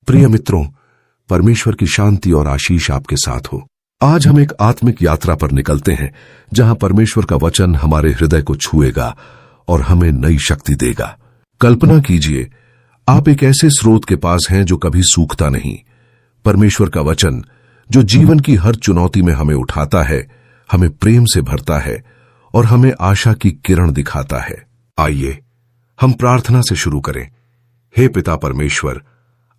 प्रिय मित्रों, परमेश्वर की शांति और आशीष आपके साथ हो। आज हम एक आत्मिक यात्रा पर निकलते हैं जहां परमेश्वर का वचन हमारे हृदय को छुएगा और हमें नई शक्ति देगा। कल्पना कीजिए, आप एक ऐसे स्रोत के पास हैं जो कभी सूखता नहीं। परमेश्वर का वचन जो जीवन की हर चुनौती में हमें उठाता है, हमें प्रेम से भरता है और हमें आशा की किरण दिखाता है। आइए हम प्रार्थना से शुरू करें। हे पिता परमेश्वर,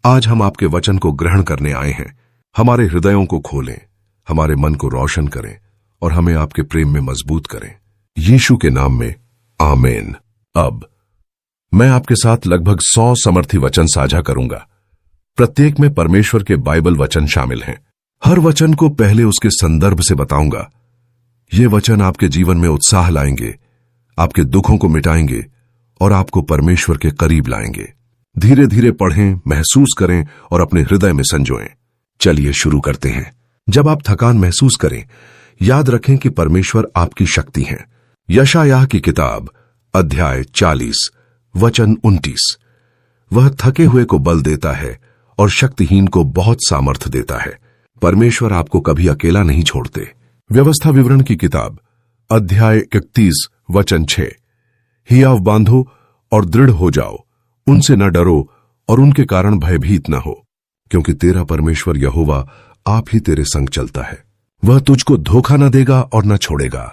आज हम आपके वचन को ग्रहण करने आए हैं। हमारे हृदयों को खोलें, हमारे मन को रोशन करें और हमें आपके प्रेम में मजबूत करें। यीशु के नाम में आमीन। अब मैं आपके साथ लगभग 100 समर्थी वचन साझा करूंगा। प्रत्येक में परमेश्वर के बाइबल वचन शामिल हैं। हर वचन को पहले उसके संदर्भ से बताऊंगा। ये वचन आपके जीवन में उत्साह लाएंगे, आपके दुखों को मिटाएंगे और आपको परमेश्वर के करीब लाएंगे। धीरे धीरे पढ़ें, महसूस करें और अपने हृदय में संजोएं। चलिए शुरू करते हैं। जब आप थकान महसूस करें, याद रखें कि परमेश्वर आपकी शक्ति है। यशायाह की किताब अध्याय 40 वचन 29। वह थके हुए को बल देता है और शक्तिहीन को बहुत सामर्थ देता है। परमेश्वर आपको कभी अकेला नहीं छोड़ते। व्यवस्था विवरण की किताब अध्याय 31 वचन 6। हियाव बांधो और दृढ़ हो जाओ, उनसे न डरो और उनके कारण भयभीत न हो, क्योंकि तेरा परमेश्वर यहोवा आप ही तेरे संग चलता है। वह तुझको धोखा न देगा और न छोड़ेगा।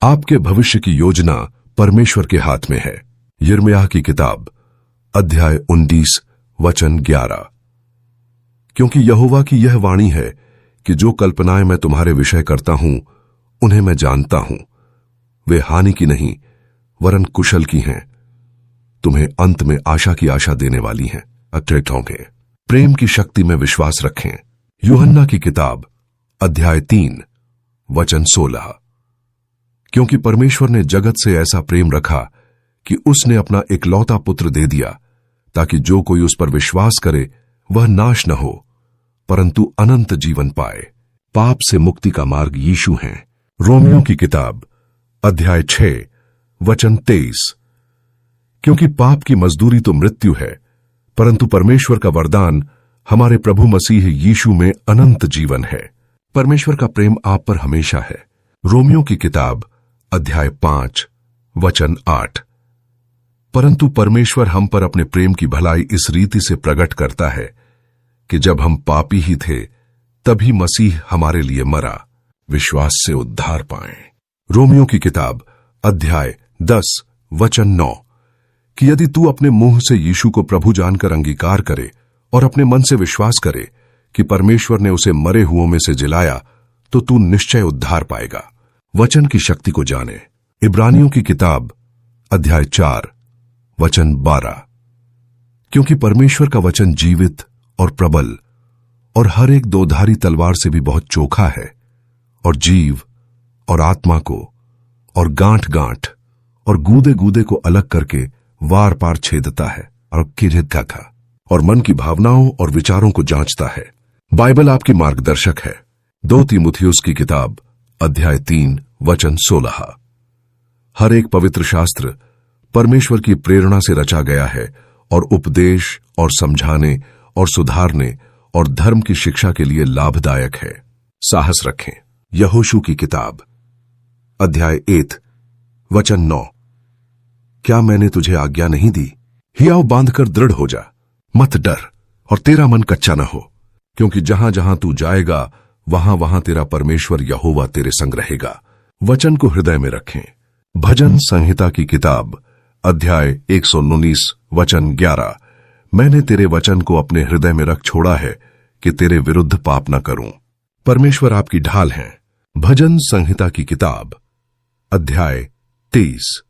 आपके भविष्य की योजना परमेश्वर के हाथ में है। यिर्मयाह की किताब अध्याय 19 वचन 11। क्योंकि यहोवा की यह वाणी है कि जो कल्पनाएं मैं तुम्हारे विषय करता हूं, उन्हें मैं जानता हूं। वे हानि की नहीं वरन कुशल की हैं, तुम्हें अंत में आशा की आशा देने वाली हैं। अट्रैक्ट होंगे। प्रेम की शक्ति में विश्वास रखें। यूहन्ना की किताब अध्याय 3 वचन 16। क्योंकि परमेश्वर ने जगत से ऐसा प्रेम रखा कि उसने अपना इकलौता पुत्र दे दिया, ताकि जो कोई उस पर विश्वास करे वह नाश न हो परंतु अनंत जीवन पाए। पाप से मुक्ति का मार्ग यीशु है। रोमियो की किताब अध्याय 6 वचन 23। क्योंकि पाप की मजदूरी तो मृत्यु है, परंतु परमेश्वर का वरदान हमारे प्रभु मसीह यीशु में अनंत जीवन है। परमेश्वर का प्रेम आप पर हमेशा है। रोमियो की किताब अध्याय 5 वचन 8। परंतु परमेश्वर हम पर अपने प्रेम की भलाई इस रीति से प्रकट करता है कि जब हम पापी ही थे, तभी मसीह हमारे लिए मरा, विश्वास से उद्धार पाएं। रोमियो की किताब अध्याय 10 वचन 9। कि यदि तू अपने मुंह से यीशु को प्रभु जानकर अंगीकार करे और अपने मन से विश्वास करे कि परमेश्वर ने उसे मरे हुओं में से जिलाया, तो तू निश्चय उद्धार पाएगा। वचन की शक्ति को जाने। इब्रानियों की किताब अध्याय 4 वचन 12। क्योंकि परमेश्वर का वचन जीवित और प्रबल और हर एक दोधारी तलवार से भी बहुत चोखा है और जीव और आत्मा को और गांठ गांठ और गूदे गूदे को अलग करके वार पार छेदता है और किरत का और मन की भावनाओं और विचारों को जांचता है। बाइबल आपकी मार्गदर्शक है। 2 तीमुथियुस की किताब अध्याय 3 वचन 16। हर एक पवित्र शास्त्र परमेश्वर की प्रेरणा से रचा गया है और उपदेश और समझाने और सुधारने और धर्म की शिक्षा के लिए लाभदायक है। साहस रखें। यहोशू की किताब अध्याय 1 वचन 9। क्या मैंने तुझे आज्ञा नहीं दी? हियाव बांधकर दृढ़ हो जा, मत डर और तेरा मन कच्चा न हो, क्योंकि जहां जहां तू जाएगा वहां वहां तेरा परमेश्वर यहोवा तेरे संग रहेगा। वचन को हृदय में रखें। भजन संहिता की किताब अध्याय 119 वचन 11। मैंने तेरे वचन को अपने हृदय में रख छोड़ा है कि तेरे विरुद्ध पाप न करूं। परमेश्वर आपकी ढाल है। भजन संहिता की किताब अध्याय 23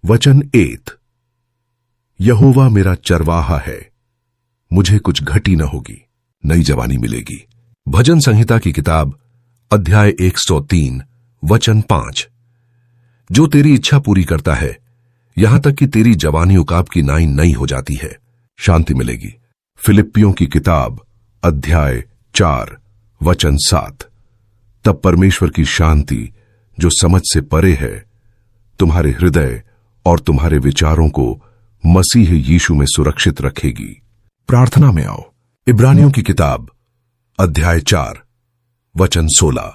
वचन 1। यहोवा मेरा चरवाहा है, मुझे कुछ घटी न होगी, नई जवानी मिलेगी। भजन संहिता की किताब अध्याय 103 वचन 5। जो तेरी इच्छा पूरी करता है, यहां तक कि तेरी जवानी उकाब की नाई नई हो जाती है, शांति मिलेगी। फिलिप्पियों की किताब अध्याय 4 वचन 7। तब परमेश्वर की शांति जो समझ से परे है, तुम्हारे हृदय और तुम्हारे विचारों को मसीह यीशु में सुरक्षित रखेगी। प्रार्थना में आओ। इब्रानियों की किताब अध्याय 4 वचन 16।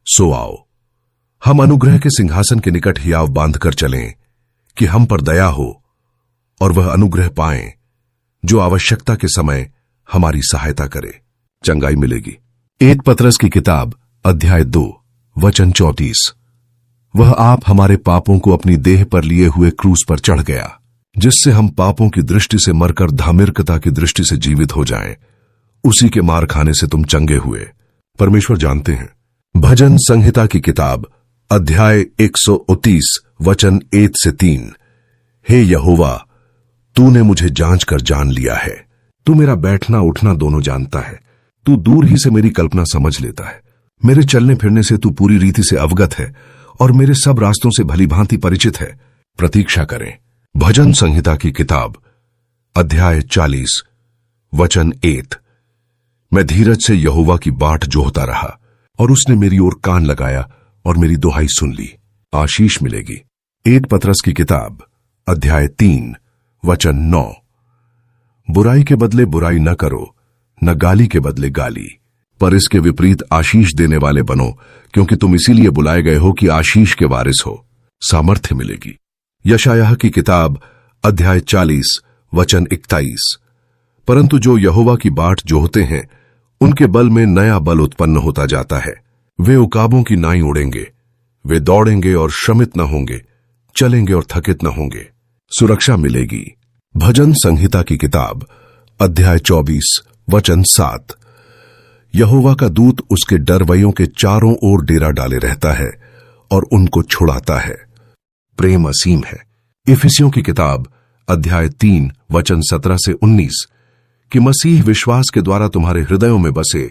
सो आओ, हम अनुग्रह के सिंहासन के निकट हियाव बांधकर चलें कि हम पर दया हो और वह अनुग्रह पाएं जो आवश्यकता के समय हमारी सहायता करे, चंगाई मिलेगी। 1 पतरस की किताब अध्याय 2 वचन 34। वह आप हमारे पापों को अपनी देह पर लिए हुए क्रूस पर चढ़ गया, जिससे हम पापों की दृष्टि से मरकर धार्मिकता की दृष्टि से जीवित हो जाएं। उसी के मार खाने से तुम चंगे हुए, परमेश्वर जानते हैं। भजन संहिता की किताब अध्याय 129 वचन 1 से 3। हे यहोवा, तूने मुझे जांच कर जान लिया है। तू मेरा बैठना उठना दोनों जानता है। तू दूर ही से मेरी कल्पना समझ लेता है। मेरे चलने फिरने से तू पूरी रीति से अवगत है और मेरे सब रास्तों से भली भांति परिचित है। प्रतीक्षा करें। भजन संहिता की किताब अध्याय 40 वचन 1। मैं धीरज से यहोवा की बाट जोहता रहा और उसने मेरी ओर कान लगाया और मेरी दुहाई सुन ली। आशीष मिलेगी। 1 पतरस की किताब अध्याय 3 वचन 9। बुराई के बदले बुराई न करो, न गाली के बदले गाली, पर इसके विपरीत आशीष देने वाले बनो, क्योंकि तुम इसीलिए बुलाए गए हो कि आशीष के वारिस हो। सामर्थ्य मिलेगी। यशायाह की किताब अध्याय 40 वचन 21। परंतु जो यहोवा की बाट जोहते हैं, उनके बल में नया बल उत्पन्न होता जाता है। वे उकाबों की नाई उड़ेंगे, वे दौड़ेंगे और श्रमित न होंगे, चलेंगे और थकित न होंगे। सुरक्षा मिलेगी। भजन संहिता की किताब अध्याय 24 वचन 7। यहोवा का दूत उसके डरवैयों के चारों ओर डेरा डाले रहता है और उनको छुड़ाता है। प्रेम असीम है। इफिसियों की किताब अध्याय 3 वचन 17 से 19 कि मसीह विश्वास के द्वारा तुम्हारे हृदयों में बसे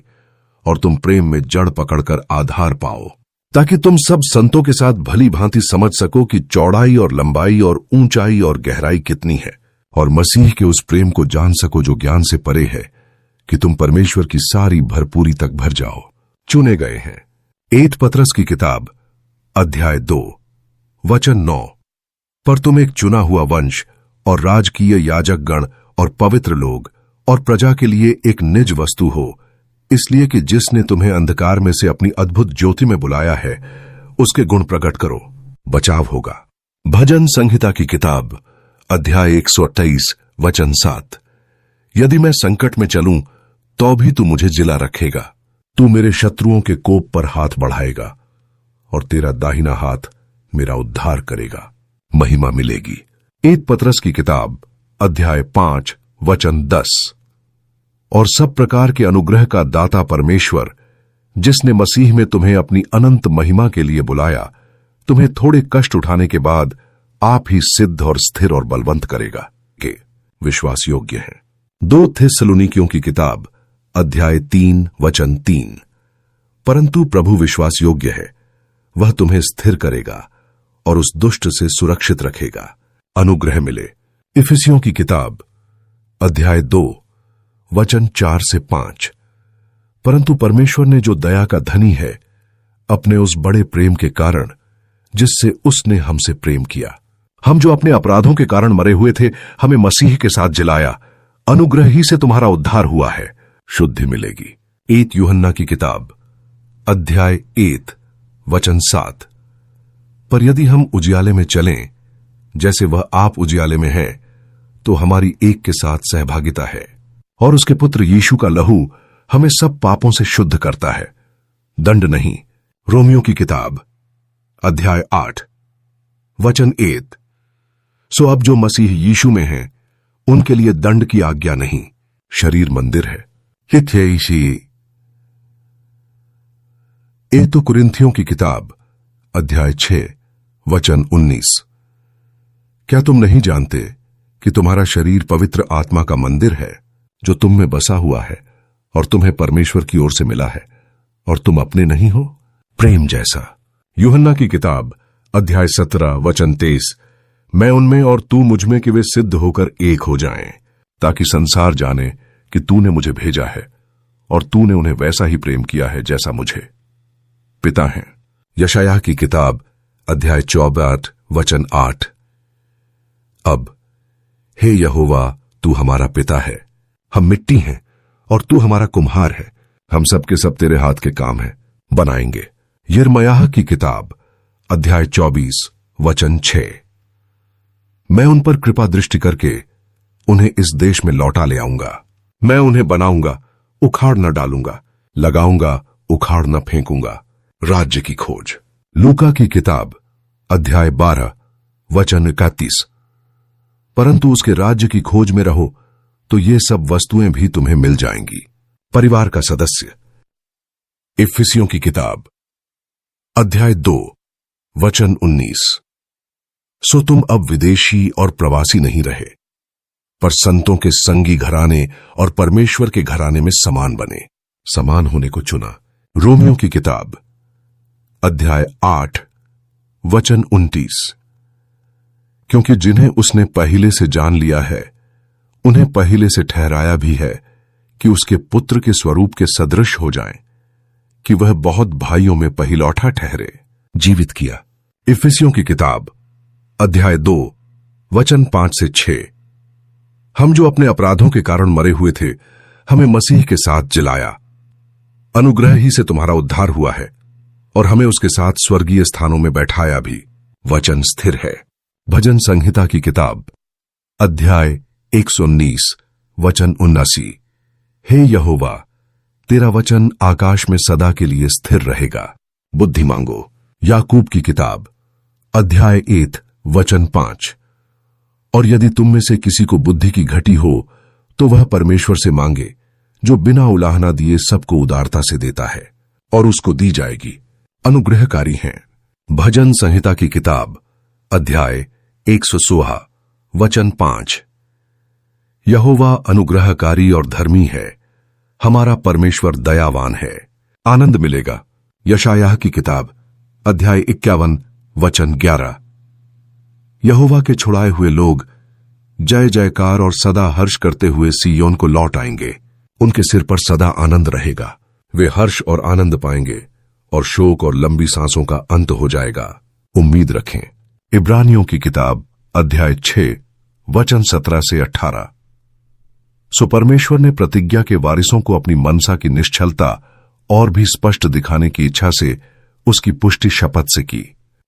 और तुम प्रेम में जड़ पकड़कर आधार पाओ, ताकि तुम सब संतों के साथ भली भांति समझ सको कि चौड़ाई और लंबाई और ऊंचाई और गहराई कितनी है, और मसीह के उस प्रेम को जान सको जो ज्ञान से परे है, कि तुम परमेश्वर की सारी भरपूरी तक भर जाओ। चुने गए हैं। 1 पतरस की किताब अध्याय 2 वचन 9। पर तुम एक चुना हुआ वंश और राजकीय याजक गण और पवित्र लोग और प्रजा के लिए एक निज वस्तु हो, इसलिए कि जिसने तुम्हें अंधकार में से अपनी अद्भुत ज्योति में बुलाया है, उसके गुण प्रकट करो, बचाव होगा। भजन संहिता की किताब अध्याय 128 वचन 7। यदि मैं संकट में चलूं तो भी तू मुझे जिला रखेगा। तू मेरे शत्रुओं के कोप पर हाथ बढ़ाएगा और तेरा दाहिना हाथ मेरा उद्धार करेगा। महिमा मिलेगी। 1 पतरस की किताब अध्याय 5 वचन 10। और सब प्रकार के अनुग्रह का दाता परमेश्वर, जिसने मसीह में तुम्हें अपनी अनंत महिमा के लिए बुलाया, तुम्हें थोड़े कष्ट उठाने के बाद आप ही सिद्ध और स्थिर और बलवंत करेगा। के विश्वास योग्य है। 2 थिस्सलुनीकियों की किताब अध्याय 3 वचन 3। परंतु प्रभु विश्वास योग्य है, वह तुम्हें स्थिर करेगा और उस दुष्ट से सुरक्षित रखेगा। अनुग्रह मिले। इफिसियों की किताब अध्याय 2 वचन 4 से 5। परंतु परमेश्वर ने जो दया का धनी है, अपने उस बड़े प्रेम के कारण जिससे उसने हमसे प्रेम किया, हम जो अपने अपराधों के कारण मरे हुए थे, हमें मसीह के साथ जिलाया। अनुग्रह ही से तुम्हारा उद्धार हुआ है। शुद्धि मिलेगी। 1 यूहन्ना की किताब अध्याय 1 वचन 7। पर यदि हम उजियाले में चलें जैसे वह आप उजियाले में है, तो हमारी एक के साथ सहभागिता है, और उसके पुत्र यीशु का लहू हमें सब पापों से शुद्ध करता है, दंड नहीं। रोमियो की किताब अध्याय 8 वचन 1। सो अब जो मसीह यीशु में है, उनके लिए दंड की आज्ञा नहीं, शरीर मंदिर है। तो कुरिन्थियों की किताब अध्याय 6 वचन 19। क्या तुम नहीं जानते कि तुम्हारा शरीर पवित्र आत्मा का मंदिर है, जो तुम में बसा हुआ है और तुम्हें परमेश्वर की ओर से मिला है, और तुम अपने नहीं हो? प्रेम जैसा। यूहन्ना की किताब अध्याय 17 वचन 23। मैं उनमें और तू मुझमें कि वे सिद्ध होकर एक हो जाएं, ताकि संसार जाने कि तूने मुझे भेजा है और तूने उन्हें वैसा ही प्रेम किया है जैसा मुझे। पिता हैं। यशायाह की किताब अध्याय 24 वचन 8। अब हे यहोवा, तू हमारा पिता है, हम मिट्टी हैं और तू हमारा कुम्हार है। हम सब के सब तेरे हाथ के काम है, बनाएंगे। यिर्मयाह की किताब अध्याय 24 वचन 6। मैं उन पर कृपा दृष्टि करके उन्हें इस देश में लौटा ले आऊंगा। मैं उन्हें बनाऊंगा, उखाड़ न डालूंगा, लगाऊंगा, उखाड़ न फेंकूंगा। राज्य की खोज। लूका की किताब अध्याय 12 वचन 31। परंतु उसके राज्य की खोज में रहो तो ये सब वस्तुएं भी तुम्हें मिल जाएंगी। परिवार का सदस्य। इफिसियों की किताब अध्याय 2 वचन 19। सो तुम अब विदेशी और प्रवासी नहीं रहे, पर संतों के संगी घराने और परमेश्वर के घराने में समान बने। समान होने को चुना। रोमियों की किताब अध्याय 8 वचन 29। क्योंकि जिन्हें उसने पहले से जान लिया है, उन्हें पहले से ठहराया भी है कि उसके पुत्र के स्वरूप के सदृश हो जाएं, कि वह बहुत भाइयों में पहिलौठा ठहरे। जीवित किया। इफिसियों की किताब अध्याय 2 वचन 5 से 6। हम जो अपने अपराधों के कारण मरे हुए थे, हमें मसीह के साथ जिलाया। अनुग्रह ही से तुम्हारा उद्धार हुआ है, और हमें उसके साथ स्वर्गीय स्थानों में बैठाया भी। वचन स्थिर है। भजन संहिता की किताब अध्याय 119 वचन 79। हे यहोवा, तेरा वचन आकाश में सदा के लिए स्थिर रहेगा। बुद्धि मांगो। याकूब की किताब अध्याय 1 वचन 5। और यदि तुम में से किसी को बुद्धि की घटी हो तो वह परमेश्वर से मांगे, जो बिना उलाहना दिए सबको उदारता से देता है, और उसको दी जाएगी। अनुग्रहकारी हैं। भजन संहिता की किताब अध्याय 116 वचन 5। यहोवा अनुग्रहकारी और धर्मी है, हमारा परमेश्वर दयावान है। आनंद मिलेगा। यशायाह की किताब अध्याय 51 वचन 11। यहोवा के छुड़ाए हुए लोग जय जयकार और सदा हर्ष करते हुए सिय्योन को लौट आएंगे। उनके सिर पर सदा आनंद रहेगा। वे हर्ष और आनंद पाएंगे, और शोक और लंबी सांसों का अंत हो जाएगा। उम्मीद रखें। इब्रानियों की किताब अध्याय 6 वचन 17 से 18। सो परमेश्वर ने प्रतिज्ञा के वारिसों को अपनी मनसा की निश्चलता और भी स्पष्ट दिखाने की इच्छा से उसकी पुष्टि शपथ से की,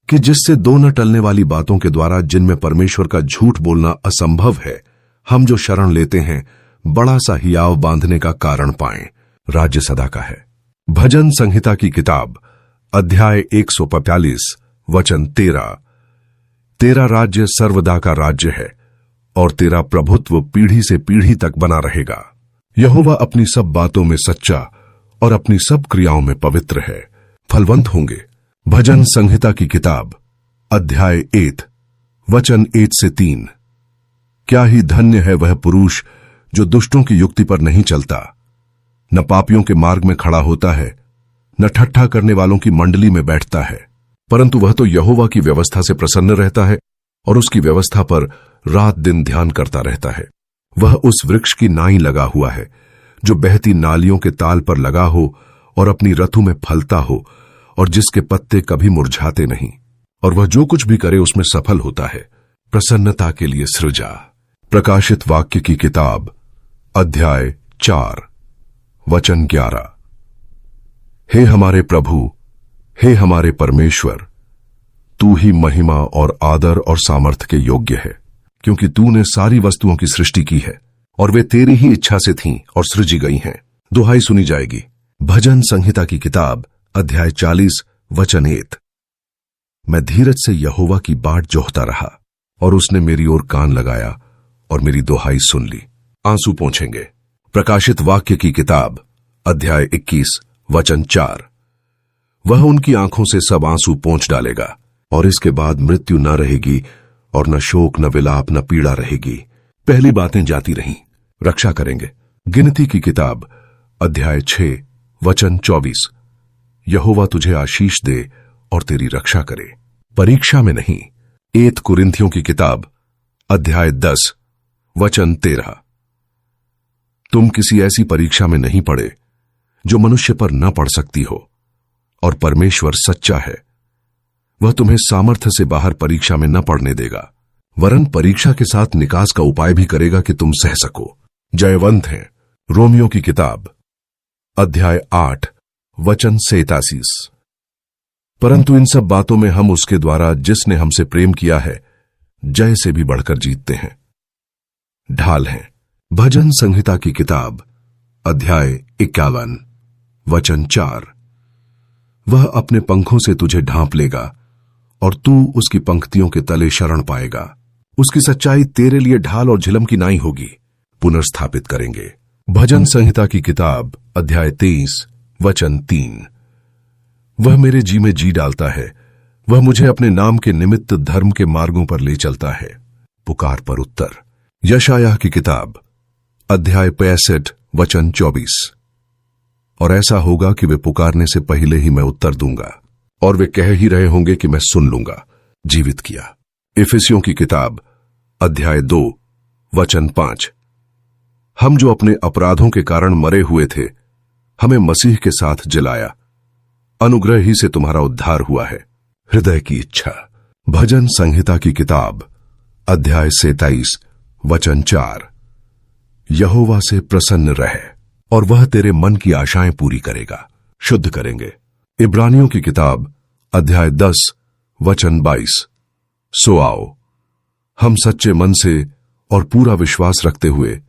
कि जिससे दो न टलने वाली बातों के द्वारा, जिनमें परमेश्वर का झूठ बोलना असंभव है, हम जो शरण लेते हैं बड़ा सा हियाव बांधने का कारण पाएं। राज्य सदा का है। भजन संहिता की किताब अध्याय 145 वचन 13। तेरा राज्य सर्वदा का राज्य है, और तेरा प्रभुत्व पीढ़ी से पीढ़ी तक बना रहेगा। यहोवा अपनी सब बातों में सच्चा और अपनी सब क्रियाओं में पवित्र है। फलवंत होंगे। भजन संहिता की किताब अध्याय 1 वचन 1 से 3। क्या ही धन्य है वह पुरुष जो दुष्टों की युक्ति पर नहीं चलता, न पापियों के मार्ग में खड़ा होता है, न ठट्ठा करने वालों की मंडली में बैठता है, परंतु वह तो यहोवा की व्यवस्था से प्रसन्न रहता है, और उसकी व्यवस्था पर रात दिन ध्यान करता रहता है। वह उस वृक्ष की नाई लगा हुआ है, जो बहती नालियों के ताल पर लगा हो और अपनी रथु में फलता हो, और जिसके पत्ते कभी मुरझाते नहीं, और वह जो कुछ भी करे उसमें सफल होता है। प्रसन्नता के लिए सृजा। प्रकाशित वाक्य की किताब अध्याय 4 वचन 11। हे हमारे प्रभु, हे हमारे परमेश्वर, तू ही महिमा और आदर और सामर्थ्य के योग्य है, क्योंकि तूने सारी वस्तुओं की सृष्टि की है, और वे तेरी ही इच्छा से थीं और सृजी गई हैं। दुहाई सुनी जाएगी। भजन संहिता की किताब अध्याय 40 वचन 1। मैं धीरज से यहोवा की बाट जोहता रहा, और उसने मेरी ओर कान लगाया और मेरी दुहाई सुन ली। आंसू पोंछेंगे। प्रकाशित वाक्य की किताब अध्याय 21 वचन 4। वह उनकी आंखों से सब आंसू पोंछ डालेगा, और इसके बाद मृत्यु न रहेगी, और न शोक, न विलाप, न पीड़ा रहेगी। पहली बातें जाती रहीं। रक्षा करेंगे। गिनती की किताब अध्याय 6 वचन 24। यहोवा तुझे आशीष दे और तेरी रक्षा करे। परीक्षा में नहीं। 1 कुरिन्थियों की किताब अध्याय 10 वचन 13। तुम किसी ऐसी परीक्षा में नहीं पड़े जो मनुष्य पर न पड़ सकती हो, और परमेश्वर सच्चा है, वह तुम्हें सामर्थ्य से बाहर परीक्षा में न पड़ने देगा, वरन परीक्षा के साथ निकास का उपाय भी करेगा कि तुम सह सको। जयवंत हैं। रोमियो की किताब अध्याय 8 वचन 87। परंतु इन सब बातों में हम उसके द्वारा जिसने हमसे प्रेम किया है जय से भी बढ़कर जीतते हैं। ढाल हैं भजन संहिता की किताब अध्याय 51 वचन 4। वह अपने पंखों से तुझे ढांप लेगा और तू उसकी पंक्तियों के तले शरण पाएगा। उसकी सच्चाई तेरे लिए ढाल और झिलम की नाई होगी, पुनर्स्थापित करेंगे। भजन संहिता की किताब अध्याय 23 वचन 3। वह मेरे जी में जी डालता है, वह मुझे अपने नाम के निमित्त धर्म के मार्गों पर ले चलता है। पुकार पर उत्तर। यशायाह की किताब अध्याय 65 वचन 24। और ऐसा होगा कि वे पुकारने से पहले ही मैं उत्तर दूंगा और वे कह ही रहे होंगे कि मैं सुन लूंगा। जीवित किया। इफिसियों की किताब अध्याय 2 वचन 5। हम जो अपने अपराधों के कारण मरे हुए थे, हमें मसीह के साथ जिलाया। अनुग्रह ही से तुम्हारा उद्धार हुआ है। हृदय की इच्छा। भजन संहिता की किताब अध्याय 27 वचन 4। यहोवा से प्रसन्न रह और वह तेरे मन की आशाएं पूरी करेगा, शुद्ध करेंगे। इब्रानियों की किताब अध्याय 10 वचन 22। सो आओ, हम सच्चे मन से और पूरा विश्वास रखते हुए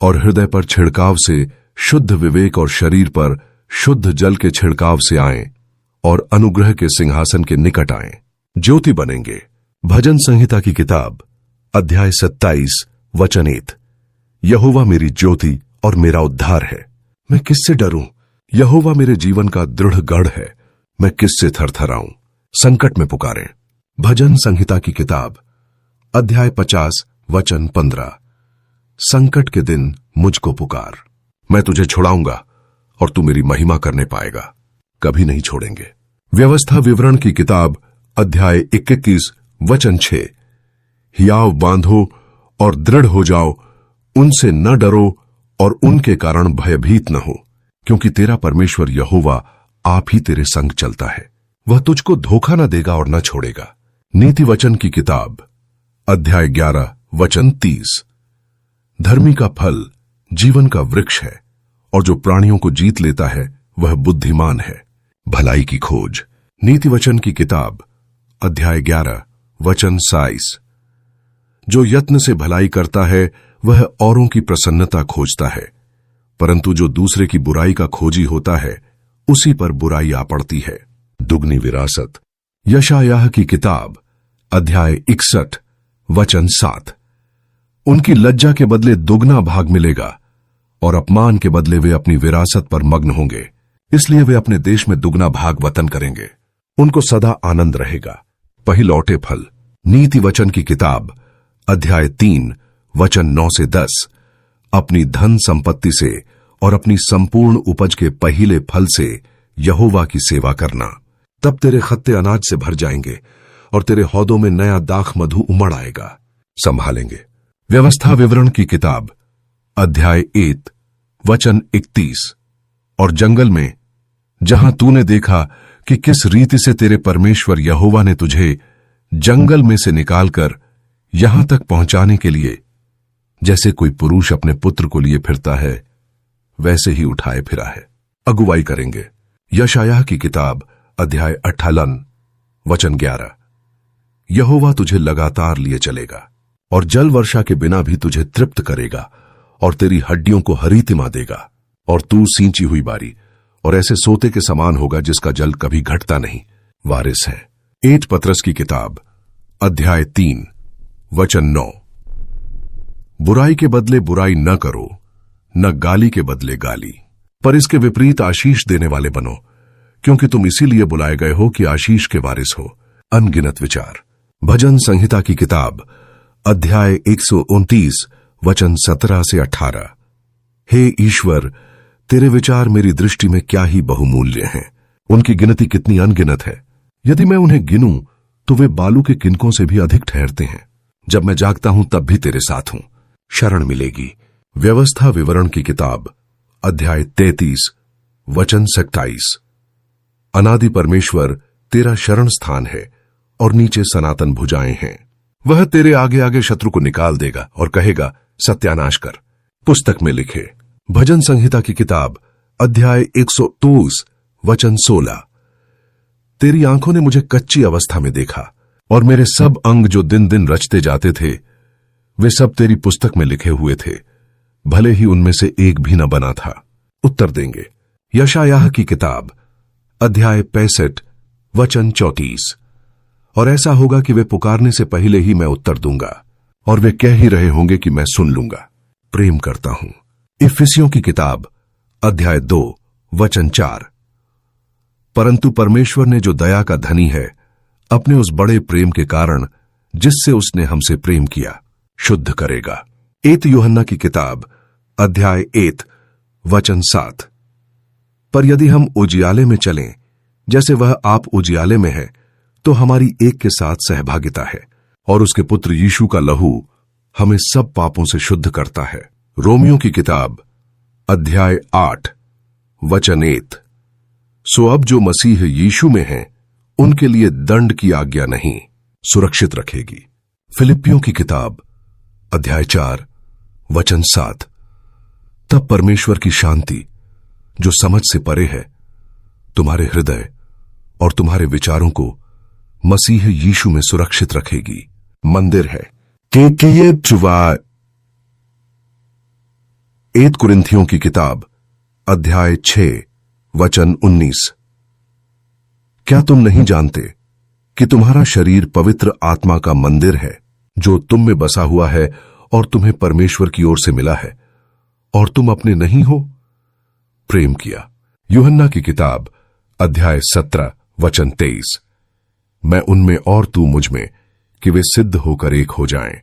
और हृदय पर छिड़काव से शुद्ध विवेक और शरीर पर शुद्ध जल के छिड़काव से आएं और अनुग्रह के सिंहासन के निकट आएं, ज्योति बनेंगे। भजन संहिता की किताब अध्याय 27 वचन 1। यहोवा मेरी ज्योति और मेरा उद्धार है, मैं किससे डरूं? यहोवा मेरे जीवन का दृढ़ गढ़ है, मैं किससे थरथराऊं? संकट में पुकारें। भजन संहिता की किताब अध्याय 50 वचन 15। संकट के दिन मुझको पुकार, मैं तुझे छुड़ाऊंगा और तू मेरी महिमा करने पाएगा। कभी नहीं छोड़ेंगे। व्यवस्था विवरण की किताब अध्याय 21 वचन 6। हियाव बांधो और दृढ़ हो जाओ, उनसे न डरो और उनके कारण भयभीत न हो, क्योंकि तेरा परमेश्वर यहोवा आप ही तेरे संग चलता है। वह तुझको धोखा न देगा और न छोड़ेगा। नीति वचन की किताब अध्याय 11 वचन 30। धर्मी का फल जीवन का वृक्ष है और जो प्राणियों को जीत लेता है वह बुद्धिमान है। भलाई की खोज। नीति वचन की किताब अध्याय 11 वचन 27। जो यत्न से भलाई करता है वह औरों की प्रसन्नता खोजता है, परंतु जो दूसरे की बुराई का खोजी होता है उसी पर बुराई आ पड़ती है। दुगनी विरासत। यशायाह की किताब अध्याय 61 वचन 7। उनकी लज्जा के बदले दुगना भाग मिलेगा और अपमान के बदले वे अपनी विरासत पर मग्न होंगे, इसलिए वे अपने देश में दुगना भाग वतन करेंगे। उनको सदा आनंद रहेगा। पहिलौटे फल। नीति वचन की किताब अध्याय 3 वचन 9 से 10। अपनी धन संपत्ति से और अपनी संपूर्ण उपज के पहले फल से यहोवा की सेवा करना, तब तेरे खत्ते अनाज से भर जाएंगे और तेरे हौदों में नया दाख मधु उमड़ आएगा। संभालेंगे। व्यवस्था विवरण की किताब अध्याय 1 वचन 31। और जंगल में जहां तूने देखा कि किस रीति से तेरे परमेश्वर यहोवा ने तुझे जंगल में से निकालकर यहां तक पहुंचाने के लिए, जैसे कोई पुरुष अपने पुत्र को लिए फिरता है, वैसे ही उठाए फिरा है। अगुवाई करेंगे। यशायाह की किताब अध्याय 58 वचन 11। यहोवा तुझे लगातार लिए चलेगा और जल वर्षा के बिना भी तुझे तृप्त करेगा और तेरी हड्डियों को हरीतिमा देगा, और तू सींची हुई बारी और ऐसे सोते के समान होगा जिसका जल कभी घटता नहीं। वारिस है। 1 पत्रस की किताब अध्याय 3 वचन 9। बुराई के बदले बुराई न करो, न गाली के बदले गाली, पर इसके विपरीत आशीष देने वाले बनो, क्योंकि तुम इसीलिए बुलाए गए हो कि आशीष के वारिस हो। अनगिनत विचार। भजन संहिता की किताब अध्याय 129 वचन 17 से 18। हे ईश्वर, तेरे विचार मेरी दृष्टि में क्या ही बहुमूल्य हैं। उनकी गिनती कितनी अनगिनत है। यदि मैं उन्हें गिनूं तो वे बालू के किनकों से भी अधिक ठहरते हैं। जब मैं जागता हूं तब भी तेरे साथ हूं, शरण मिलेगी। व्यवस्था विवरण की किताब अध्याय 33 वचन 27। अनादि परमेश्वर तेरा शरण स्थान है और नीचे सनातन भुजाएं हैं। वह तेरे आगे आगे शत्रु को निकाल देगा और कहेगा, सत्यानाश कर। पुस्तक में लिखे भजन संहिता की किताब अध्याय 123 वचन 16। तेरी आंखों ने मुझे कच्ची अवस्था में देखा और मेरे सब अंग जो दिन दिन रचते जाते थे वे सब तेरी पुस्तक में लिखे हुए थे, भले ही उनमें से एक भी न बना था। उत्तर देंगे। यशायाह की किताब अध्याय 65 वचन 34। और ऐसा होगा कि वे पुकारने से पहले ही मैं उत्तर दूंगा और वे कह ही रहे होंगे कि मैं सुन लूंगा। प्रेम करता हूं। इफिसियों की किताब अध्याय 2 वचन 4। परंतु परमेश्वर ने जो दया का धनी है अपने उस बड़े प्रेम के कारण जिससे उसने हमसे प्रेम किया शुद्ध करेगा। एत यूहन्ना की किताब अध्याय 1 वचन 7। पर यदि हम उजियाले में चलें जैसे वह आप उजियाले में है तो हमारी एक के साथ सहभागिता है और उसके पुत्र यीशु का लहू हमें सब पापों से शुद्ध करता है। रोमियो की किताब अध्याय 8 वचन 1। सो अब जो मसीह यीशु में हैं उनके लिए दंड की आज्ञा नहीं, सुरक्षित रखेगी। फिलिपियों की किताब अध्याय 4 वचन 7। तब परमेश्वर की शांति जो समझ से परे है तुम्हारे हृदय और तुम्हारे विचारों को मसीह यीशु में सुरक्षित रखेगी। मंदिर है एत कुरिन्थियों की किताब अध्याय 6 वचन 19। क्या तुम नहीं जानते कि तुम्हारा शरीर पवित्र आत्मा का मंदिर है जो तुम में बसा हुआ है और तुम्हें परमेश्वर की ओर से मिला है और तुम अपने नहीं हो? प्रेम किया। यूहन्ना की किताब अध्याय 17 वचन 23। मैं उनमें और तू मुझ में कि वे सिद्ध होकर एक हो जाएं,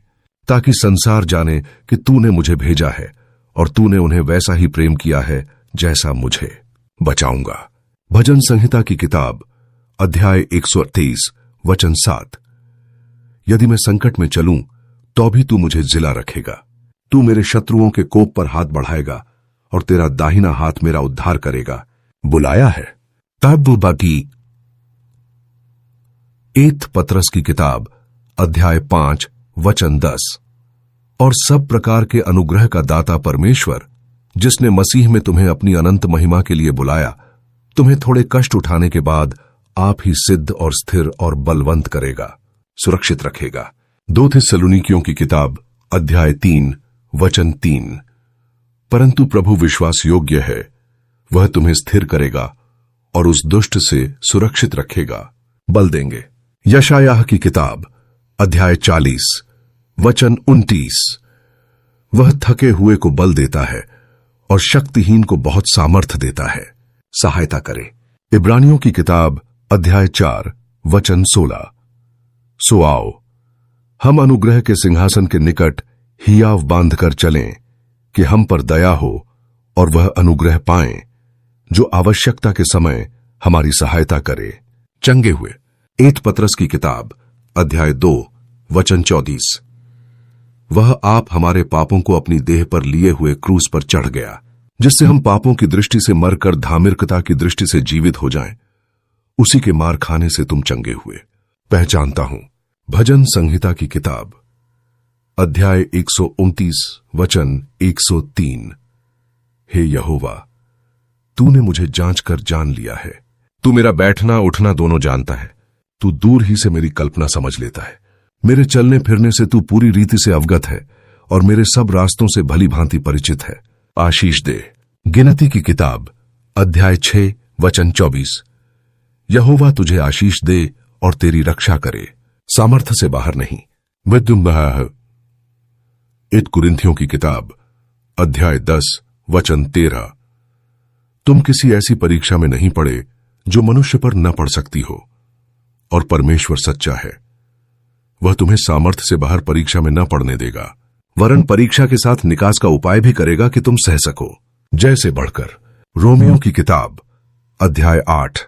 ताकि संसार जाने कि तूने मुझे भेजा है और तूने उन्हें वैसा ही प्रेम किया है जैसा मुझे। बचाऊंगा। भजन संहिता की किताब अध्याय 130 वचन 7। यदि मैं संकट में चलूं तो भी तू मुझे जिला रखेगा। तू मेरे शत्रुओं के कोप पर हाथ बढ़ाएगा और तेरा दाहिना हाथ मेरा उद्धार करेगा। बुलाया है। तब बाकी एत पतरस की किताब अध्याय 5 वचन 10। और सब प्रकार के अनुग्रह का दाता परमेश्वर जिसने मसीह में तुम्हें अपनी अनंत महिमा के लिए बुलाया तुम्हें थोड़े कष्ट उठाने के बाद आप ही सिद्ध और स्थिर और बलवंत करेगा, सुरक्षित रखेगा। 2 थिस्सलुनीकियों की किताब अध्याय 3 वचन 3। परंतु प्रभु विश्वास योग्य है, वह तुम्हें स्थिर करेगा और उस दुष्ट से सुरक्षित रखेगा। बल देंगे। यशायाह की किताब अध्याय 40 वचन 29। वह थके हुए को बल देता है और शक्तिहीन को बहुत सामर्थ देता है। सहायता करे। इब्रानियों की किताब अध्याय 4 वचन 16। सो आओ हम अनुग्रह के सिंहासन के निकट हियाव बांधकर चलें कि हम पर दया हो और वह अनुग्रह पाएं जो आवश्यकता के समय हमारी सहायता करे। चंगे हुए। एत पतरस की किताब अध्याय 2 वचन 34। वह आप हमारे पापों को अपनी देह पर लिए हुए क्रूस पर चढ़ गया जिससे हम पापों की दृष्टि से मरकर धार्मिकता की दृष्टि से जीवित हो जाएं। उसी के मार खाने से तुम चंगे हुए। पहचानता हूं। भजन संहिता की किताब अध्याय 129 वचन 103। हे यहोवा, तूने मुझे जांच कर जान लिया है। तू मेरा बैठना उठना दोनों जानता है। तू दूर ही से मेरी कल्पना समझ लेता है। मेरे चलने फिरने से तू पूरी रीति से अवगत है और मेरे सब रास्तों से भली भांति परिचित है। आशीष दे। गिनती की किताब अध्याय 6 वचन 24। यहोवा तुझे आशीष दे और तेरी रक्षा करे, सामर्थ्य से बाहर नहीं। इत कुरिन्थियों की किताब अध्याय 10 वचन 13। तुम किसी ऐसी परीक्षा में नहीं पड़े जो मनुष्य पर न पड़ सकती हो, और परमेश्वर सच्चा है, वह तुम्हें सामर्थ्य से बाहर परीक्षा में न पड़ने देगा, वरन परीक्षा के साथ निकास का उपाय भी करेगा कि तुम सह सको। जैसे बढ़कर। रोमियो की किताब अध्याय 8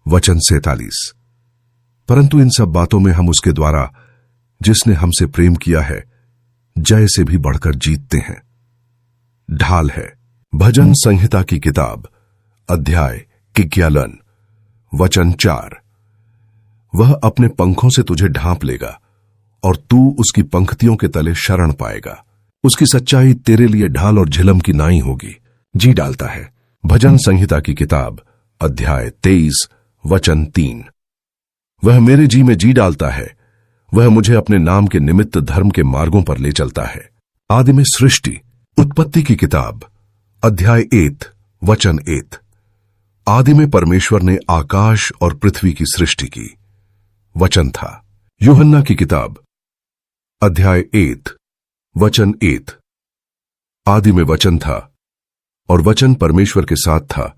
वचन 47। परंतु इन सब बातों में हम उसके द्वारा जिसने हमसे प्रेम किया है जय से भी बढ़कर जीतते हैं। ढाल है। भजन संहिता की किताब अध्याय 11 वचन 4। वह अपने पंखों से तुझे ढांप लेगा और तू उसकी पंक्तियों के तले शरण पाएगा। उसकी सच्चाई तेरे लिए ढाल और झिलम की नाई होगी। जी डालता है। भजन संहिता की किताब अध्याय 23 वचन 3। वह मेरे जी में जी डालता है, वह मुझे अपने नाम के निमित्त धर्म के मार्गों पर ले चलता है। आदि में सृष्टि उत्पत्ति की किताब अध्याय 1 वचन 1। आदि में परमेश्वर ने आकाश और पृथ्वी की सृष्टि की, वचन था। यूहन्ना की किताब अध्याय 1 वचन 1। आदि में वचन था और वचन परमेश्वर के साथ था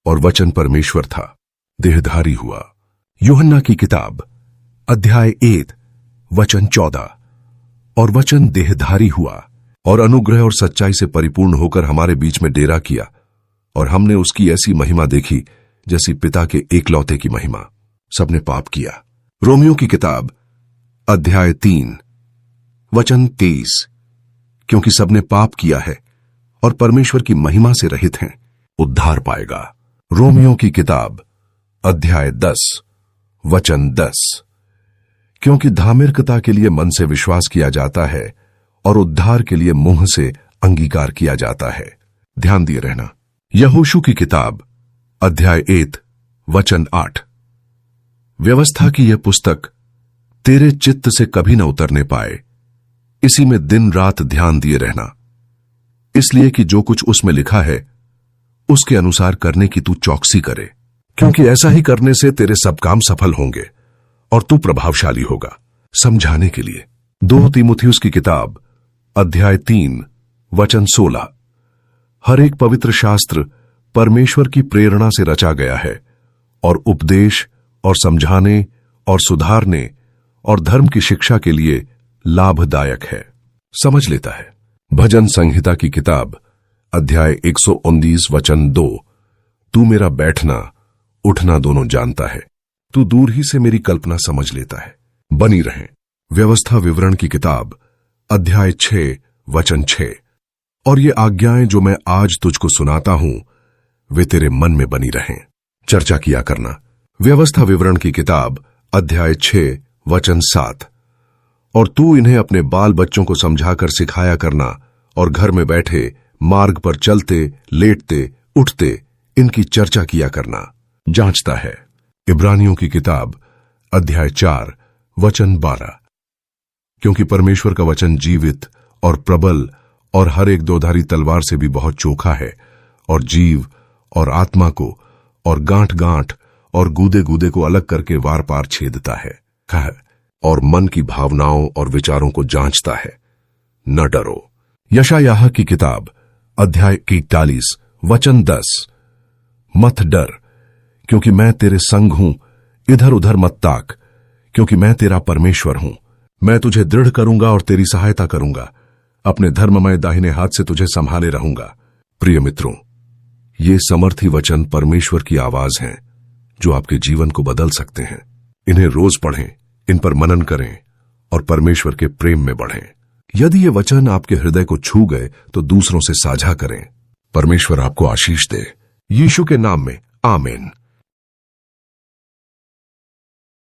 और वचन परमेश्वर था, देहधारी हुआ। यूहन्ना की किताब अध्याय 1 वचन 14। और वचन देहधारी हुआ और अनुग्रह और सच्चाई से परिपूर्ण होकर हमारे बीच में डेरा किया, और हमने उसकी ऐसी महिमा देखी जैसी पिता के एकलौते की महिमा। सबने पाप किया। रोमियो की किताब अध्याय 3 वचन 23। क्योंकि सबने पाप किया है और परमेश्वर की महिमा से रहित हैं, उद्धार पाएगा। रोमियो की किताब अध्याय 10 वचन 10। क्योंकि धार्मिकता के लिए मन से विश्वास किया जाता है और उद्धार के लिए मुंह से अंगीकार किया जाता है। ध्यान दिए रहना। यहोशू की किताब अध्याय 1 वचन 8। व्यवस्था की यह पुस्तक तेरे चित्त से कभी न उतरने पाए, इसी में दिन रात ध्यान दिए रहना, इसलिए कि जो कुछ उसमें लिखा है उसके अनुसार करने की तू चौकसी करे, क्योंकि ऐसा ही करने से तेरे सब काम सफल होंगे और तू प्रभावशाली होगा। समझाने के लिए 2 तीमुथियुस की किताब अध्याय 3 वचन 16। हर एक पवित्र शास्त्र परमेश्वर की प्रेरणा से रचा गया है और उपदेश और समझाने और सुधारने और धर्म की शिक्षा के लिए लाभदायक है। समझ लेता है। भजन संहिता की किताब अध्याय 119 वचन 2। तू मेरा बैठना उठना दोनों जानता है, तू दूर ही से मेरी कल्पना समझ लेता है। बनी रहें। व्यवस्था विवरण की किताब अध्याय 6 वचन 6। और ये आज्ञाएं जो मैं आज तुझको सुनाता हूं वे तेरे मन में बनी रहें। चर्चा किया करना। व्यवस्था विवरण की किताब अध्याय 6 वचन 7। और तू इन्हें अपने बाल बच्चों को समझाकर सिखाया करना, और घर में बैठे मार्ग पर चलते लेटते उठते इनकी चर्चा किया करना। जांचता है। इब्रानियों की किताब अध्याय 4 वचन 12। क्योंकि परमेश्वर का वचन जीवित और प्रबल और हर एक दोधारी तलवार से भी बहुत चोखा है, और जीव और आत्मा को और गांठ गांठ और गूदे गूदे को अलग करके वार पार छेदता है, और मन की भावनाओं और विचारों को जांचता है। न डरो। यशायाह की किताब अध्याय 41 वचन 10। मत डर, क्योंकि मैं तेरे संग हूं, इधर उधर मत ताक, क्योंकि मैं तेरा परमेश्वर हूं। मैं तुझे दृढ़ करूंगा और तेरी सहायता करूंगा, अपने धर्ममय दाहिने हाथ से तुझे संभाले रहूंगा। प्रिय मित्रों, ये समर्थी वचन परमेश्वर की आवाज हैं जो आपके जीवन को बदल सकते हैं। इन्हें रोज पढ़ें, इन पर मनन करें और परमेश्वर के प्रेम में बढ़ें। यदि ये वचन आपके हृदय को छू गए तो दूसरों से साझा करें। परमेश्वर आपको आशीष दे। यीशु के नाम में आमीन।